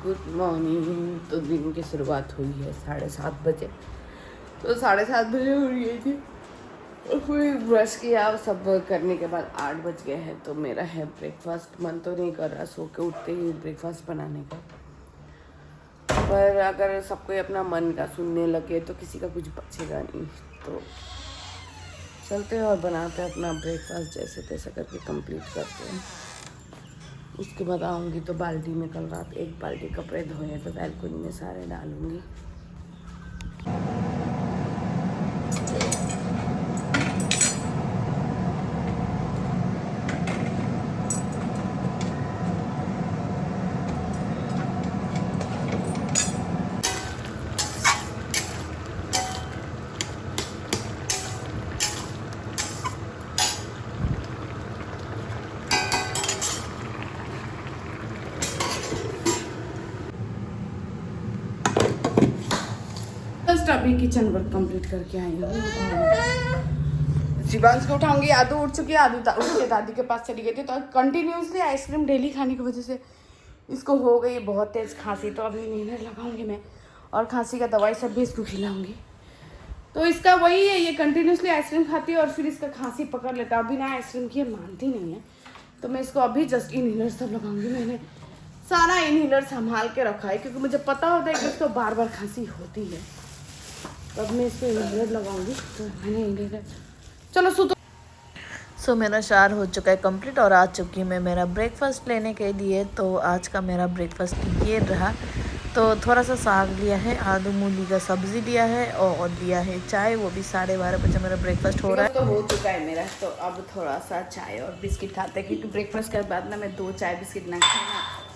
Good morning. तो दिन की शुरुआत हुई है 7:30 बजे। तो 7:30 बजे हो रही थी और फिर ब्रश किया, सब करने के बाद 8 बज गए हैं। तो मेरा है ब्रेकफास्ट। मन तो नहीं कर रहा सो के उठते ही ब्रेकफास्ट बनाने का, पर अगर सब कोई अपना मन का सुनने लगे तो किसी का कुछ बचेगा नहीं। तो चलते हैं और बनाते हैं अपना ब्रेकफास्ट, जैसे तैसे करके कंप्लीट करते हैं। उसके बाद आऊँगी तो बाल्टी में कल रात 1 बाल्टी कपड़े धोए तो बैल्कनी में सारे डालूँगी। जस्ट अभी किचन वर्क कंप्लीट करके आई हूँ। शिवांश को उठाऊंगी। आदू उठ चुकी है, आदू उठ के दादी के पास चली गई थी। तो कंटिन्यूसली आइसक्रीम डेली खाने की वजह से इसको हो गई बहुत तेज़ खांसी। तो अभी इन्हेलर लगाऊंगी मैं, और खांसी का दवाई सब भी इसको खिलाऊंगी। तो इसका वही है, ये कंटिन्यूसली आइसक्रीम खाती है और फिर इसका खांसी पकड़ लेता है। अभी ना आइसक्रीम की मानती नहीं है, तो मैं इसको अभी जस्ट इन्हेलर सब लगाऊंगी। मैंने सारा इन्हेलर संभाल के रखा है क्योंकि मुझे पता होता है कि इसको बार बार खांसी होती है। तो अब मैं इसको इन्हेलर लगाऊंगी। तो मैंने इन्हेलर, चलो सो। सो मेरा शार हो चुका है कंप्लीट और आ चुकी मैं मेरा ब्रेकफास्ट लेने के लिए। तो आज का मेरा ब्रेकफास्ट ये रहा। तो थोड़ा सा साग लिया है, आलू मूली का सब्ज़ी लिया है और लिया है चाय। वो भी 12:30 बजे मेरा ब्रेकफास्ट हो रहा है। तो हो चुका है मेरा। तो अब थोड़ा सा चाय और बिस्किट खाते हैं क्योंकि ब्रेकफास्ट के बाद ना मैं 2 चाय बिस्किट ना खाना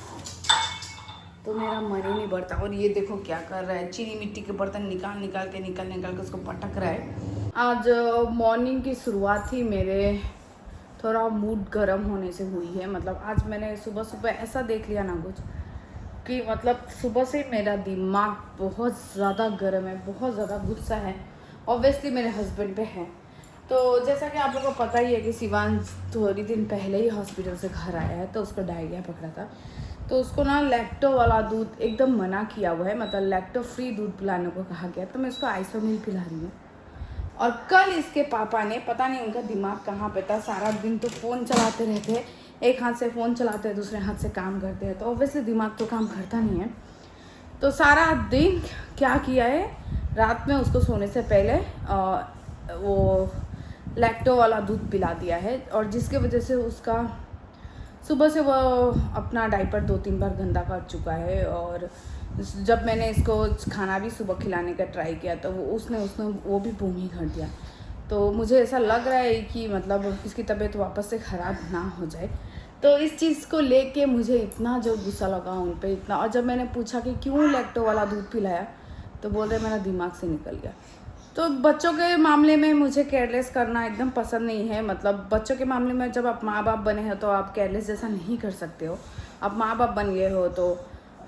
तो मेरा मन ही नहीं बढ़ता। और ये देखो क्या कर रहा है, चीनी मिट्टी के बर्तन निकाल के उसको पटक रहा है। आज मॉर्निंग की शुरुआत ही मेरे थोड़ा मूड गर्म होने से हुई है। मतलब आज मैंने सुबह सुबह ऐसा देख लिया ना कुछ कि मतलब सुबह से मेरा दिमाग बहुत ज़्यादा गर्म है, बहुत ज़्यादा गुस्सा है। ऑब्वियसली मेरे हस्बैंड पे है। तो जैसा कि आप लोगों को पता ही है कि शिवांश थोड़ी दिन पहले ही हॉस्पिटल से घर आया है। तो उसको डायरिया पकड़ा था। तो उसको ना लैक्टो वाला दूध एकदम मना किया हुआ है, मतलब लैक्टो फ्री दूध पिलाने को कहा गया। तो मैं उसको आइसोमिल पिला रही हूँ। और कल इसके पापा ने, पता नहीं उनका दिमाग कहाँ पे था, सारा दिन तो फ़ोन चलाते रहते हैं। एक हाथ से फ़ोन चलाते हैं, दूसरे हाथ से काम करते हैं। तो ऑब्वियसली दिमाग तो काम करता नहीं है। तो सारा दिन क्या किया है, रात में उसको सोने से पहले वो लैक्टो वाला दूध पिला दिया है। और जिसके वजह से उसका सुबह से वो अपना डायपर 2-3 बार गंदा कर चुका है। और जब मैंने इसको खाना भी सुबह खिलाने का ट्राई किया तो उसने वो भी बूम ही कर दिया। तो मुझे ऐसा लग रहा है कि मतलब इसकी तबीयत वापस से ख़राब ना हो जाए। तो इस चीज़ को लेके मुझे इतना जो गुस्सा लगा उन पे इतना। और जब मैंने पूछा कि क्यों लैक्टो वाला दूध पिलाया तो बोल रहे मेरा दिमाग से निकल गया। तो बच्चों के मामले में मुझे केयरलेस करना एकदम पसंद नहीं है। मतलब बच्चों के मामले में जब आप माँ बाप बने हो तो आप केयरलेस जैसा नहीं कर सकते हो। आप माँ बाप बन गए हो तो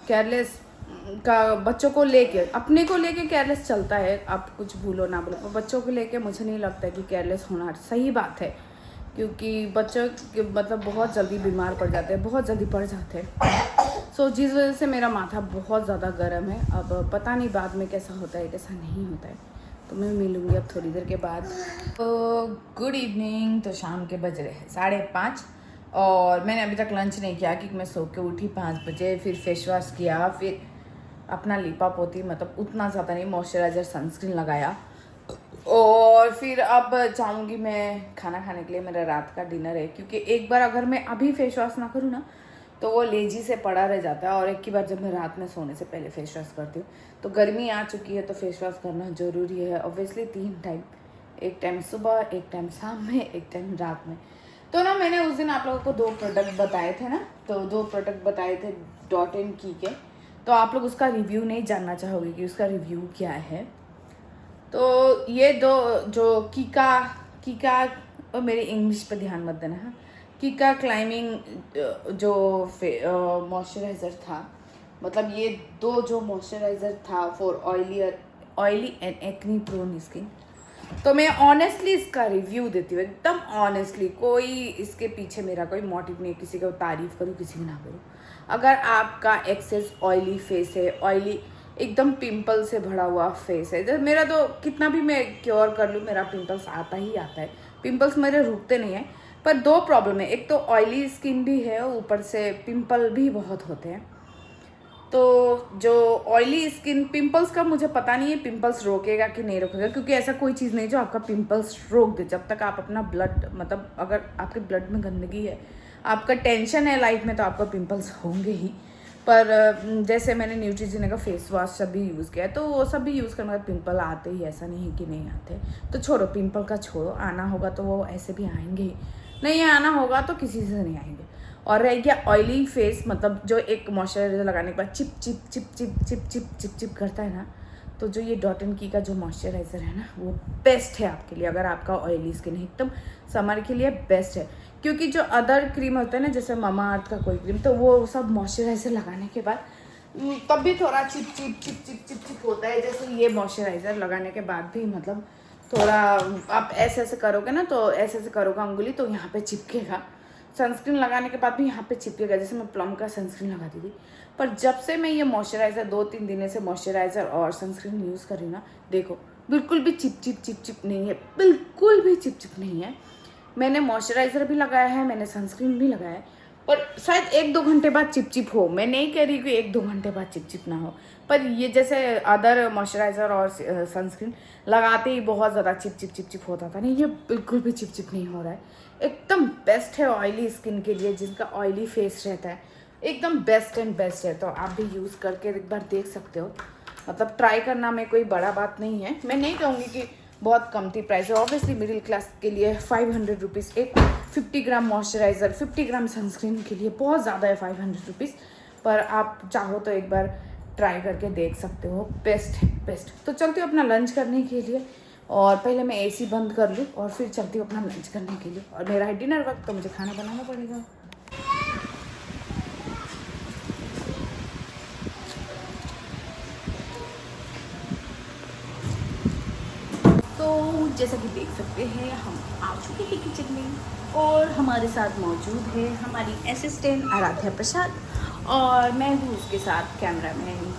केयरलेस का बच्चों को लेके, अपने को लेके केयरलेस चलता है। आप कुछ भूलो ना भूलो, पर बच्चों को लेके मुझे नहीं लगता कि केयरलेस होना सही बात है। क्योंकि बच्चों मतलब बहुत जल्दी बीमार पड़ जाते हैं, बहुत जल्दी पड़ जाते हैं। सो जिस वजह से मेरा माथा बहुत ज़्यादा गर्म है। अब पता नहीं बाद में कैसा होता है कैसा नहीं होता है। तो मैं मिलूँगी अब थोड़ी देर के बाद। तो गुड इवनिंग। तो शाम के बज रहे हैं 5:30 और मैंने अभी तक लंच नहीं किया क्योंकि मैं सो के उठी 5 बजे। फिर फेस वॉश किया, फिर अपना लिपा पोती, मतलब उतना ज़्यादा नहीं, मॉइस्चराइज़र सनस्क्रीन लगाया। और फिर अब जाऊँगी मैं खाना खाने के लिए। मेरा रात का डिनर है क्योंकि एक बार अगर मैं अभी फेस वॉश ना करूँ ना तो वो लेजी से पड़ा रह जाता है। और एक ही बार जब मैं रात में सोने से पहले फेस वॉश करती हूँ तो गर्मी आ चुकी है तो फेस वॉश करना ज़रूरी है। ऑब्वियसली 3 टाइम, एक टाइम सुबह, एक टाइम शाम में, एक टाइम रात में। तो ना मैंने उस दिन आप लोगों को 2 प्रोडक्ट बताए थे ना, तो 2 प्रोडक्ट बताए थे डॉट एंड की के। तो आप लोग उसका रिव्यू नहीं जानना चाहोगे कि उसका रिव्यू क्या है। तो ये 2 जो कीका और मेरी इंग्लिश पे ध्यान मत देना है। कीका क्लाइमिंग जो मॉइस्चराइज़र था, मतलब ये 2 जो मॉइस्चराइज़र था for oily and acne prone skin. तो मैं ऑनेस्टली इसका रिव्यू देती हूँ, एकदम ऑनेस्टली। कोई इसके पीछे मेरा कोई मोटिव नहीं है किसी को तारीफ़ करूँ किसी की ना करूँ। अगर आपका एक्सेस ऑयली फेस है, ऑयली एकदम पिंपल से भरा हुआ फेस है, जैसे मेरा तो कितना भी मैं क्योर कर लूँ मेरा पिंपल्स आता ही आता है, पिंपल्स मेरे रुकते नहीं हैं। पर दो प्रॉब्लम है, एक तो ऑयली स्किन भी है, ऊपर से पिंपल भी बहुत होते हैं। तो जो ऑयली स्किन पिंपल्स का मुझे पता नहीं है पिंपल्स रोकेगा कि नहीं रोकेगा, क्योंकि ऐसा कोई चीज़ नहीं जो आपका पिंपल्स रोक दे। जब तक आप अपना ब्लड मतलब अगर आपके ब्लड में गंदगी है, आपका टेंशन है लाइफ में, तो आपका पिंपल्स होंगे ही। पर जैसे मैंने न्यूट्रीजिना का फेस वॉश सब भी यूज़ किया है, तो वो सब भी यूज़ करने के बाद पिंपल आते ही, ऐसा नहीं है कि नहीं आते। तो छोड़ो, पिंपल का छोड़ो, आना होगा तो वो ऐसे भी आएंगे ही, नहीं आना होगा तो किसी से नहीं आएंगे। और रह गया ऑयली फेस, मतलब जो एक मॉइस्चराइजर लगाने के बाद chip chip chip chip chip chip chip chip करता है ना, तो जो ये डॉट एंड की का जो मॉइस्चराइज़र है ना, वो बेस्ट है आपके लिए। अगर आपका ऑयली स्किन है, एकदम समर के लिए बेस्ट है। क्योंकि जो अदर क्रीम होता है ना, जैसे मामा अर्थ का कोई क्रीम, तो वो सब मॉइस्चराइज़र लगाने के बाद तब भी थोड़ा chip chip chip chip chip chip होता है। जैसे ये मॉइस्चराइज़र लगाने के बाद भी मतलब थोड़ा आप ऐसे ऐसे करोगे ना, तो ऐसे ऐसे करोगे उंगली, तो यहाँ पे चिपकेगा। सनस्क्रीन लगाने के बाद भी यहाँ पे चिपकेगा। जैसे मैं प्लम का सनस्क्रीन लगाती थी, पर जब से मैं ये मॉइस्चराइज़र 2-3 दिन से मॉइस्चराइज़र और सनस्क्रीन यूज़ कर रही हूँ ना, देखो बिल्कुल भी चिप चिप चिप चिप नहीं है, बिल्कुल भी चिप चिप नहीं है। मैंने मॉइस्चराइज़र भी लगाया है, मैंने सनस्क्रीन भी लगाया है, पर शायद 1-2 घंटे बाद चिप चिप हो। मैं नहीं कह रही कि 1-2 घंटे बाद चिप चिप ना हो, पर ये जैसे अदर मॉइस्चराइज़र और सनस्क्रीन लगाते ही बहुत ज़्यादा चिप चिप चिप चिप होता था, नहीं ये बिल्कुल भी चिप चिप नहीं हो रहा है। एकदम बेस्ट है ऑयली स्किन के लिए, जिनका ऑयली फेस रहता है, एकदम बेस्ट एंड बेस्ट है। तो आप भी यूज़ करके एक बार देख सकते हो, मतलब ट्राई करना में कोई बड़ा बात नहीं है। मैं नहीं कहूँगी कि बहुत कमती प्राइस है, ऑब्वियसली मिडिल क्लास के लिए 500 रुपीज़ एक 50 ग्राम मॉइस्चराइज़र, 50 ग्राम सनस्क्रीन के लिए बहुत ज़्यादा है 500 रुपीज़। पर आप चाहो तो एक बार ट्राई करके देख सकते हो, बेस्ट है बेस्ट। तो चलती हूँ अपना लंच करने के लिए, और पहले मैं एसी बंद कर लूँ और फिर चलती हूँ अपना लंच करने के लिए। और मेरा है डिनर वक्त, तो मुझे खाना बनाना पड़ेगा। तो जैसा कि देख सकते हैं, हम आ चुके हैं किचन में, और हमारे साथ मौजूद है हमारी असिस्टेंट आराध्या प्रसाद, और मैं हूँ उसके साथ कैमरामैन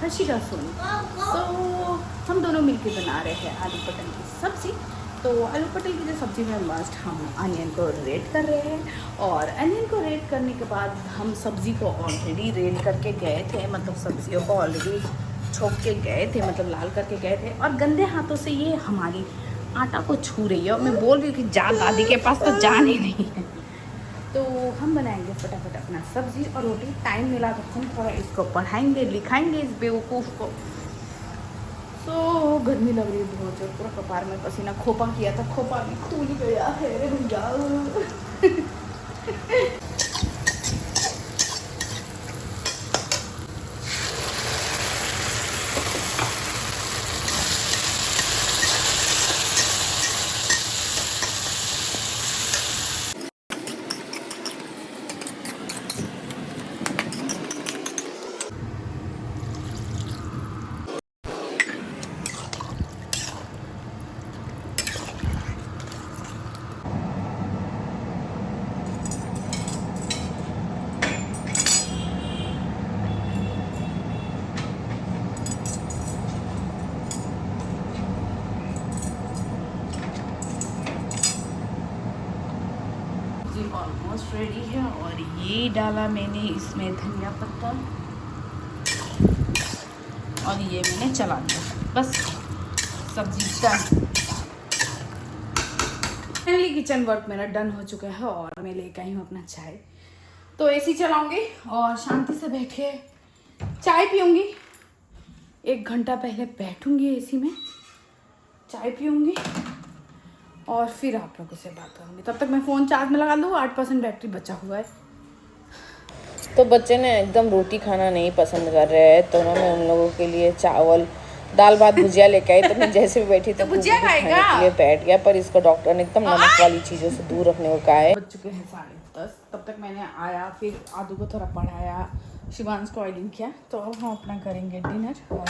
हर्षिता सोनी। तो हम दोनों मिलकर बना रहे हैं आलू पटल की सब्ज़ी। तो आलू पटल की जो सब्ज़ी में मस्ट हम अनियन को रेड कर रहे हैं, और अनियन को रेड करने के बाद हम सब्ज़ी को ऑलरेडी रेड करके गए थे, मतलब सब्जियों को ऑलरेडी छोंक के गए थे, मतलब लाल करके गए थे। और गंदे हाथों से ये हमारी आटा को छू रही है, और मैं बोल रही हूँ कि जा दादी के पास तो जान ही नहीं है। तो हम बनाएंगे फटाफट अपना सब्ज़ी और रोटी। टाइम मिला तो हम थोड़ा इसको पढ़ाएंगे लिखाएंगे इस बेवकूफ़ को। तो गर्मी लग रही है बहुत जोर, पूरा कपार में पसीना, खोपा किया था, खोपा भी खुल गया है रे भैया। ऑलमोस्ट रेडी है, और ये डाला मैंने इसमें धनिया पत्ता, और ये मैंने चला दिया, बस सब्जी डन। फाइनली किचन वर्क मेरा डन हो चुका है, और मैं लेकर आई हूँ अपना चाय। तो एसी चलाऊंगी और शांति से बैठ के चाय पीऊँगी। 1 घंटा पहले बैठूँगी एसी में, चाय पीऊँगी, और फिर आप लोगों से बात करूँगी। तब तक मैं फ़ोन चार्ज में लगा लूँ, 8% बैटरी बचा हुआ है। तो बच्चे ने एकदम रोटी खाना नहीं पसंद कर रहे हैं, तो ना मैं उन लोगों के लिए चावल दाल भात भुजिया लेके आई। तो मैं जैसे भी बैठी तो भुजिया खाएगा के लिए बैठ गया, पर इसको डॉक्टर ने एकदम नमक वाली चीज़ों से दूर रखने को कहा है। बज चुके हैं 10:30। तब तक मैंने आया, फिर आदू को थोड़ा पढ़ाया, शिवांश को ऑयलिंग किया। तो अब हम अपना करेंगे डिनर, और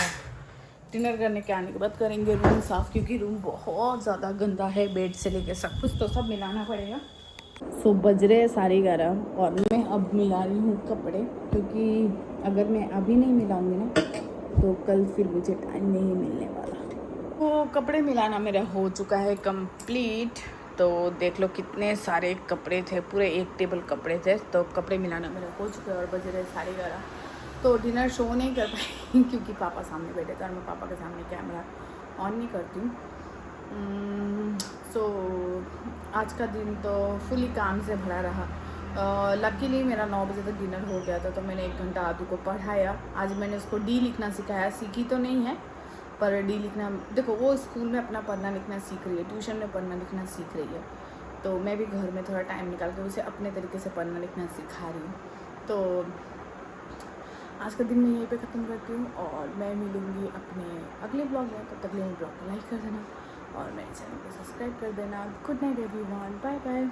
डिनर करने के आने के बाद करेंगे रूम साफ़, क्योंकि रूम बहुत ज़्यादा गंदा है, बेड से लेके सब कुछ तो सब मिलाना पड़ेगा। सो बज रहे हैं 11:30 और मैं अब मिला रही हूँ कपड़े, क्योंकि अगर मैं अभी नहीं मिलाऊंगी ना तो कल फिर मुझे टाइम नहीं मिलने वाला। तो कपड़े मिलाना मेरा हो चुका है कंप्लीट। तो देख लो कितने सारे कपड़े थे, पूरे एक टेबल कपड़े थे। तो कपड़े मिलाना मेरा हो चुका है और बज रहे 11:30। तो डिनर शो नहीं कर पाई क्योंकि पापा सामने बैठे थे और मैं पापा के सामने कैमरा ऑन नहीं करती हूँ। सो आज का दिन तो फुली काम से भरा रहा। लकीली मेरा 9 बजे तक डिनर हो गया था, तो मैंने 1 घंटा आदू को पढ़ाया। आज मैंने उसको डी लिखना सिखाया, सीखी तो नहीं है पर डी लिखना, देखो वो स्कूल में अपना पढ़ना लिखना सीख रही है, ट्यूशन में पढ़ना लिखना सीख रही है, तो मैं भी घर में थोड़ा टाइम निकाल कर उसे अपने तरीके से पढ़ना लिखना सिखा रही हूँ। तो आज का दिन मैं यहीं पे ख़त्म करती हूँ और मैं मिलूँगी अपने अगले ब्लॉग में। तब तक ब्लॉग को लाइक कर देना और मेरे चैनल को सब्सक्राइब कर देना। Good night everyone, bye bye.